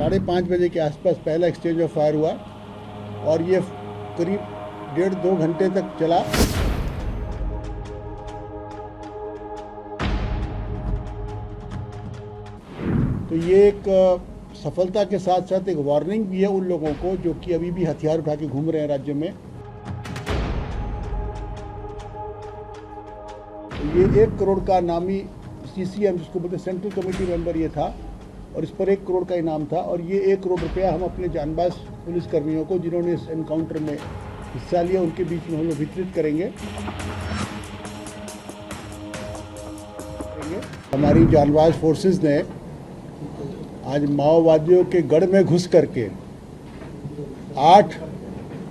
5:30 के आसपास पहला एक्सचेंज ऑफ फायर हुआ और ये करीब 1.5-2 घंटे तक चला। तो ये एक सफलता के साथ साथ एक वार्निंग भी है उन लोगों को जो कि अभी भी हथियार उठा के घूम रहे हैं राज्य में। तो ये 1 करोड़ का नामी CCM जिसको बोलते सेंट्रल कमेटी मेंबर ये था और इस पर 1 करोड़ का इनाम था और ये 1 करोड़ रुपया हम अपने जांबाज पुलिसकर्मियों को जिन्होंने इस एनकाउंटर में हिस्सा लिया उनके बीच में हम लोग वितरित करेंगे। हमारी जांबाज फोर्सेस ने आज माओवादियों के गढ़ में घुस करके 8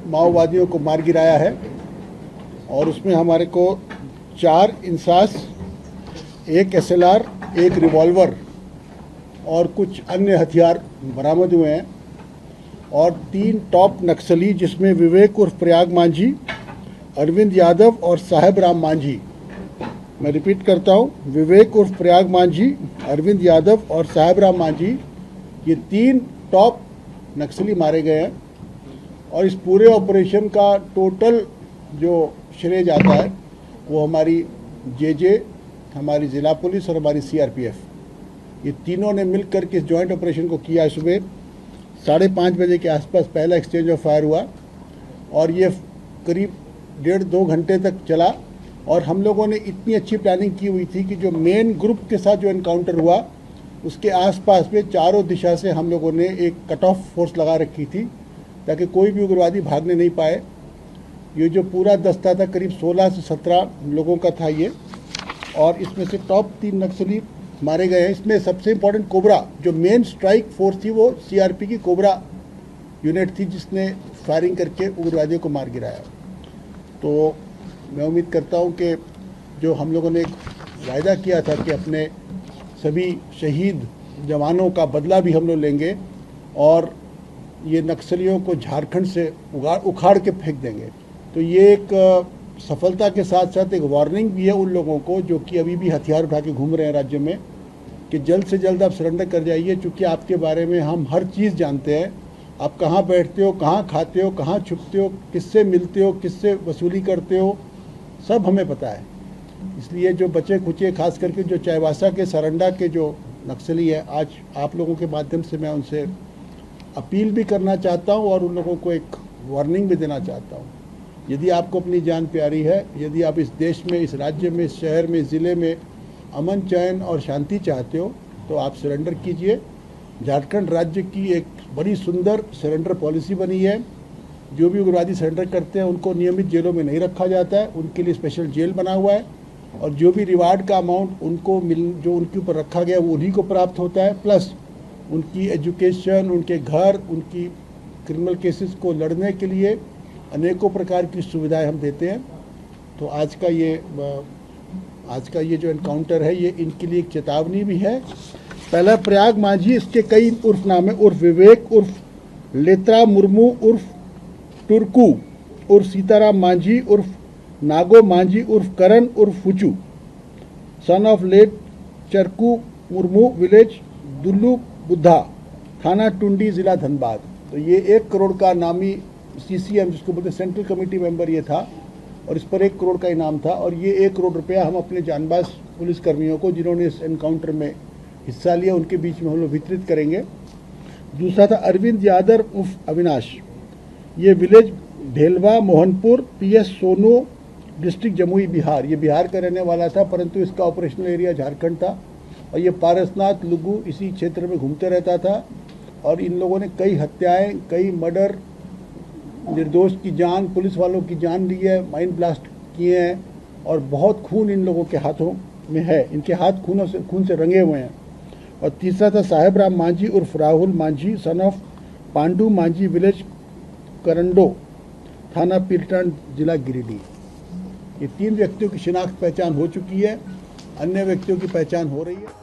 माओवादियों को मार गिराया है और उसमें हमारे को 4 इंसास, 1 SLR, 1 रिवॉल्वर और कुछ अन्य हथियार बरामद हुए हैं और 3 टॉप नक्सली जिसमें विवेक उर्फ प्रयाग मांझी, अरविंद यादव और साहेब राम मांझी। मैं रिपीट करता हूँ, विवेक उर्फ प्रयाग मांझी, अरविंद यादव और साहेब राम मांझी, ये 3 टॉप नक्सली मारे गए हैं और इस पूरे ऑपरेशन का टोटल जो श्रेय जाता है वो हमारी JJ, हमारी ज़िला पुलिस और हमारी CRPF, ये तीनों ने मिलकर के इस जॉइंट ऑपरेशन को किया। सुबह 5:30 के आसपास पहला एक्सचेंज ऑफ फायर हुआ और ये करीब 1.5-2 घंटे तक चला और हम लोगों ने इतनी अच्छी प्लानिंग की हुई थी कि जो मेन ग्रुप के साथ जो एनकाउंटर हुआ उसके आसपास में चारों दिशा से हम लोगों ने एक कट ऑफ फोर्स लगा रखी थी ताकि कोई भी उग्रवादी भागने नहीं पाए। ये जो पूरा दस्ता था करीब 16 से 17 लोगों का था ये और इसमें से टॉप 3 नक्सली मारे गए हैं। इसमें सबसे इम्पोर्टेंट कोबरा जो मेन स्ट्राइक फोर्स थी वो CRP की कोबरा यूनिट थी जिसने फायरिंग करके उग्रवादियों को मार गिराया। तो मैं उम्मीद करता हूं कि जो हम लोगों ने एक वायदा किया था कि अपने सभी शहीद जवानों का बदला भी हम लोग लेंगे और ये नक्सलियों को झारखंड से उखाड़ के फेंक देंगे। तो ये एक सफलता के साथ साथ एक वार्निंग भी है उन लोगों को जो कि अभी भी हथियार उठा के घूम रहे हैं राज्य में कि जल्द से जल्द आप सरेंडर कर जाइए, क्योंकि आपके बारे में हम हर चीज़ जानते हैं। आप कहाँ बैठते हो, कहाँ खाते हो, कहाँ छुपते हो, किससे मिलते हो, किससे वसूली करते हो, सब हमें पता है। इसलिए जो बचे खुचे खास करके जो चाईबासा के सरंडा के जो नक्सली है, आज आप लोगों के माध्यम से मैं उनसे अपील भी करना चाहता हूँ और उन लोगों को एक वार्निंग भी देना चाहता हूँ। यदि आपको अपनी जान प्यारी है, यदि आप इस देश में, इस राज्य में, इस शहर में, इस ज़िले में अमन, चैन और शांति चाहते हो तो आप सरेंडर कीजिए। झारखंड राज्य की एक बड़ी सुंदर सरेंडर पॉलिसी बनी है। जो भी उग्रवादी सरेंडर करते हैं उनको नियमित जेलों में नहीं रखा जाता है, उनके लिए स्पेशल जेल बना हुआ है और जो भी रिवार्ड का अमाउंट उनको जो उनके ऊपर रखा गया वो उन्हीं को प्राप्त होता है, प्लस उनकी एजुकेशन, उनके घर, उनकी क्रिमिनल केसेस को लड़ने के लिए अनेकों प्रकार की सुविधाएं हम देते हैं। तो आज का ये जो एनकाउंटर है ये इनके लिए एक चेतावनी भी है। पहला प्रयाग मांझी, इसके कई उर्फ नाम है, उर्फ विवेक उर्फ लेत्रा मुर्मू उर्फ टुरकू उर्फ सीताराम मांझी उर्फ नागो मांझी उर्फ करण उर्फ Phuchu, son of late Charku Murmu, village Dullu Buddha, थाना टुंडी, जिला धनबाद। तो ये 1 करोड़ का नामी CCM जिसको बोलते सेंट्रल कमेटी मेंबर ये था और इस पर 1 करोड़ का इनाम था और ये 1 करोड़ रुपया हम अपने जांबाज पुलिसकर्मियों को जिन्होंने इस एनकाउंटर में हिस्सा लिया उनके बीच में हम लोग वितरित करेंगे। दूसरा था अरविंद यादव उर्फ अविनाश, ये विलेज ढेलवा मोहनपुर, PS सोनो, डिस्ट्रिक्ट जमुई, बिहार। ये बिहार का रहने वाला था परंतु इसका ऑपरेशनल एरिया झारखंड था और ये पारसनाथ लुगू इसी क्षेत्र में घूमते रहता था और इन लोगों ने कई हत्याएं, कई मर्डर, निर्दोष की जान, पुलिस वालों की जान ली है, माइंड ब्लास्ट किए हैं और बहुत खून इन लोगों के हाथों में है, इनके हाथ खून से रंगे हुए हैं। और तीसरा था साहेब राम मांझी उर्फ Rahul Manjhi, son of Pandu Manjhi, village Karando, थाना पीरटांड, जिला गिरिडीह। ये 3 व्यक्तियों की शिनाख्त पहचान हो चुकी है, अन्य व्यक्तियों की पहचान हो रही है।